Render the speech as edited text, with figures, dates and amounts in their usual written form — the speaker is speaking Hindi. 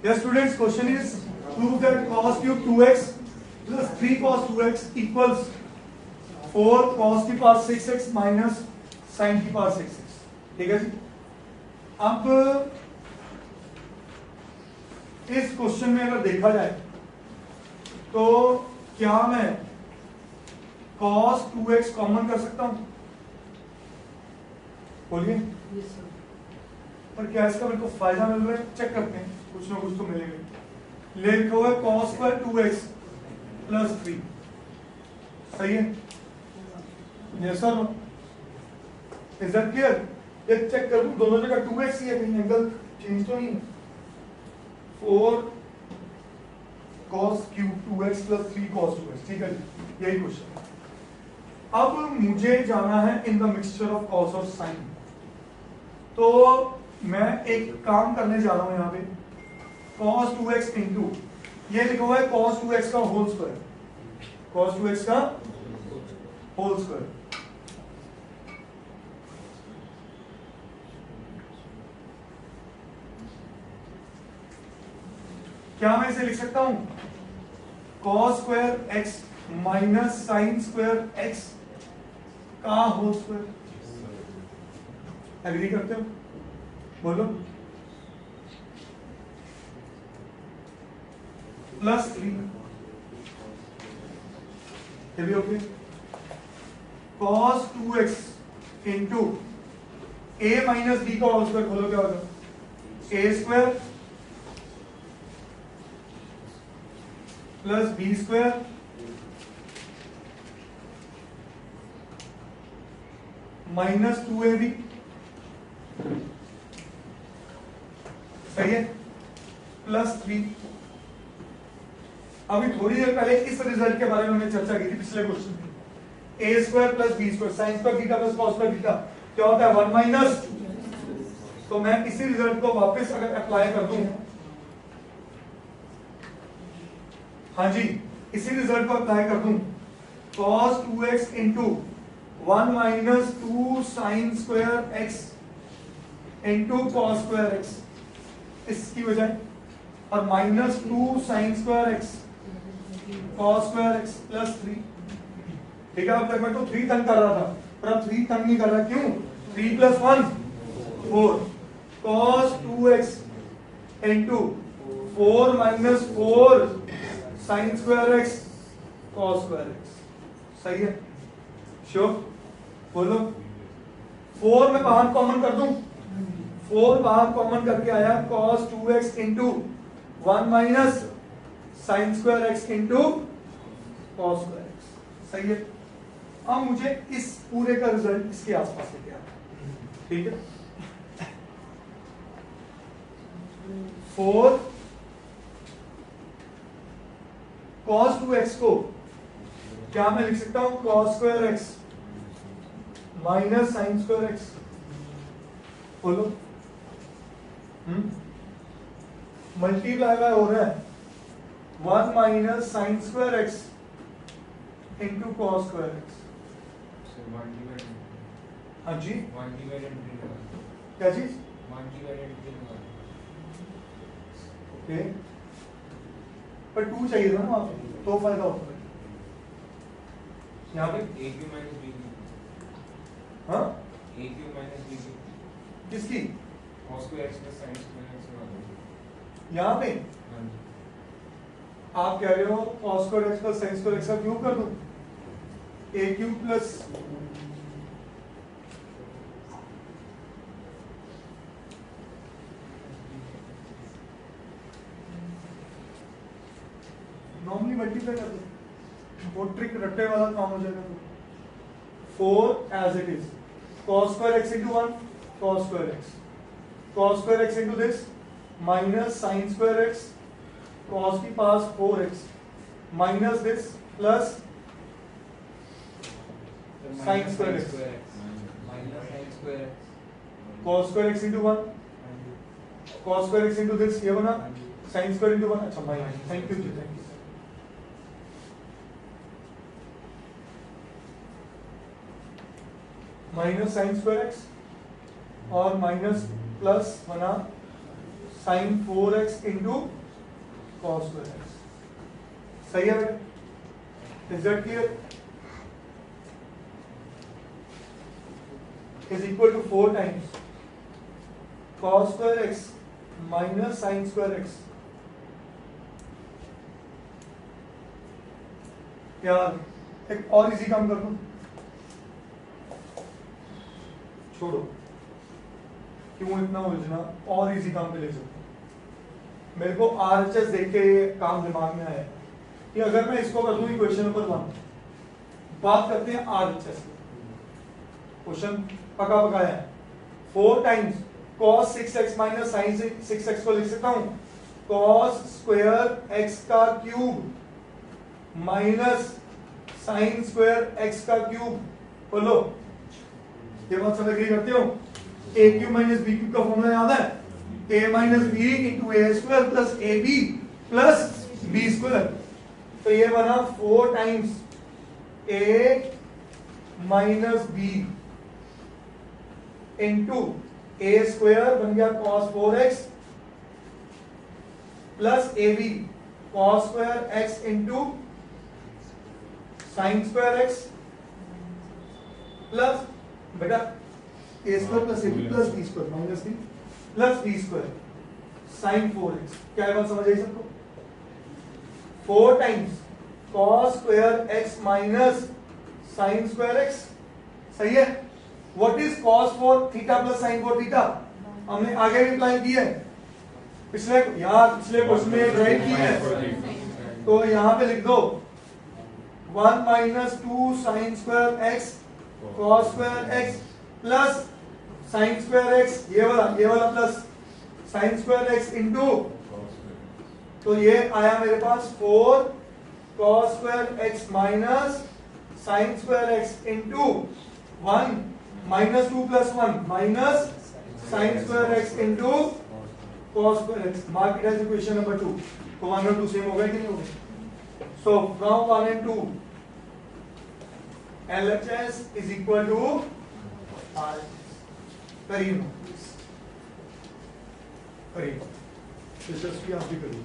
Yes, students, question is prove that cos cube 2x plus 3 cos 2x equals 4 cos की पावर 6x minus sin की पावर 6x. ठीक है जी. अब इस क्वेश्चन में अगर देखा जाए तो क्या मैं cos 2x कॉमन कर सकता हूं? बोलिए. पर क्या इसका मेरे को फायदा मिल रहा है? चेक करते हैं, कुछ ना कुछ तो मिलेगा. लिखा हुआ है cos स्क्वायर 2x प्लस 3. सही है? Yes sir no? Is that clear? ये चेक कर लूं, दोनों जगह 2x ही है, कहीं एंगल चेंज तो नहीं है. 4 cos cube 2x plus 3 cos 2x. ठीक है जी, यही क्वेश्चन है. अब मुझे जाना है in the mixture of cos और sin. तो मैं एक काम करने जा रहा हूं यहां पे. cos 2x इंटू ये लिखा हुआ है cos 2x का होल स्क्वायर. cos 2x का होल स्क्वायर. क्या मैं इसे लिख सकता हूं? cos square x minus sine square x का होल स्क्वायर. एग्री करते हो? बोलो. प्लस 3 ये भी okay. cos 2x into a minus b का होल स्क्वायर. बोलो क्या होगा? a square plus B square minus 2ab. सही है? प्लस 3. अभी थोड़ी देर पहले इस रिजल्ट के बारे में हमने चर्चा की थी पिछले क्वेश्चन में. A square plus B square sine square theta plus cos square theta क्या होता है? 1 माइनस. तो मैं इसी रिजल्ट को वापस अगर अप्लाई कर दूं, हाँ जी, इसी रिजल्ट को अप्लाई कर दूं, cos 2x into 1 minus 2 sine square x into cos square x इसकी बजाय, और minus 2 sine square x cos square x plus 3. ठीक है? अब तक मैं तो 3 तंग कर रहा था, पर अब 3 तंग नहीं कर रहा. क्यों? 3 plus 1 4 cos 2x into 4 minus 4 sign square x cos square x. सही है? श्योर? बोलो. 4 में बाहर कॉमन कर दूं. 4 बाहर कॉमन करके आया cos 2x into 1 minus sine square x into cos square x. सही है? अब मुझे इस पूरे का रिजल्ट इसके आसपास लेके आना. ठीक है? 4 cos 2x को क्या मैं लिख सकता हूं? cos square x minus sine square x. बोलो. मल्टीप्लाई बाय हो रहा है 1 minus sine square x into cos square x. हाँ जी, क्या चीज? ओके, पर 2 चाहिए था ना वहां पे, तो फायदा होता है. यहाँ पे a क्यू माइनस b हाँ a क्यू माइनस b किसकी? cos square x plus sin square x. यहाँ पे आप कह रहे हो cos square x plus sin square x का क्यूब कर दूं? a cube plus normally multiply कर दो. वो ट्रिक रट्टे वाला काम हो जाएगा. तो 4 as it is cos square x into 1 cos square x cos square x into this minus sine square x cos की पास 4x minus this plus sine square x minus sin square x cos square x into 1 cos square x into this ये बना साइन स्क्वायर इंटू 1. अच्छा minus. Thank you ji, thank you. Minus sine square X और माइनस प्लस बना sign 4x into cos square X. सही है बेटा? Is that clear? Is equal to 4 times cos square X minus sine square X. यार एक और इजी काम कर दूं, छोड़ो क्यों इतना उलझना, और इजी काम पे ले सकते हैं। मेरे को आरएचएस देख के ये काम दिमाग में आया कि अगर मैं इसको कर दूं इक्वेशन नंबर 1, बात करते हैं आरएचएस। क्वेश्चन पका पकाया है। 4 times cos 6x minus sign 6x को लिख सकता हूं cos स्क्वायर x का cube minus sine square x का क्यूब। बोलो, ये बात सब एग्री करते हो? a cube minus b cube का फॉर्मूला याद है? a minus b into A square plus A B plus B square. तो ये बना 4 times a minus b into A square बन गया cos 4x plus A B cos square x into sine square x plus बेटा ए square plus A B plus B square minus B plus B square sine 4x। क्या है बात समझ आई सबको? 4 times cos square x minus sine square x। सही है? What is cos 4 theta plus sine 4 theta? हमने आगे भी अप्लाई की है, पिछले क्वेश्चन में ड्राइव की है। तो यहां पे लिख दो 1 minus 2 sine square x cos square x plus sine square x, ये वाला plus sine square x into, तो ये आया मेरे पास 4 cos square x minus sine square x into 1 minus 2 plus 1 minus sine square x into cos square x। Mark it as equation number 2। तो 1 और 2 सेम हो गए कि नहीं हो गए? So from 1 and 2 LHS is equal to RHS। करिए ना प्लीज, करिए, दिलचस्पी आप भी करिए।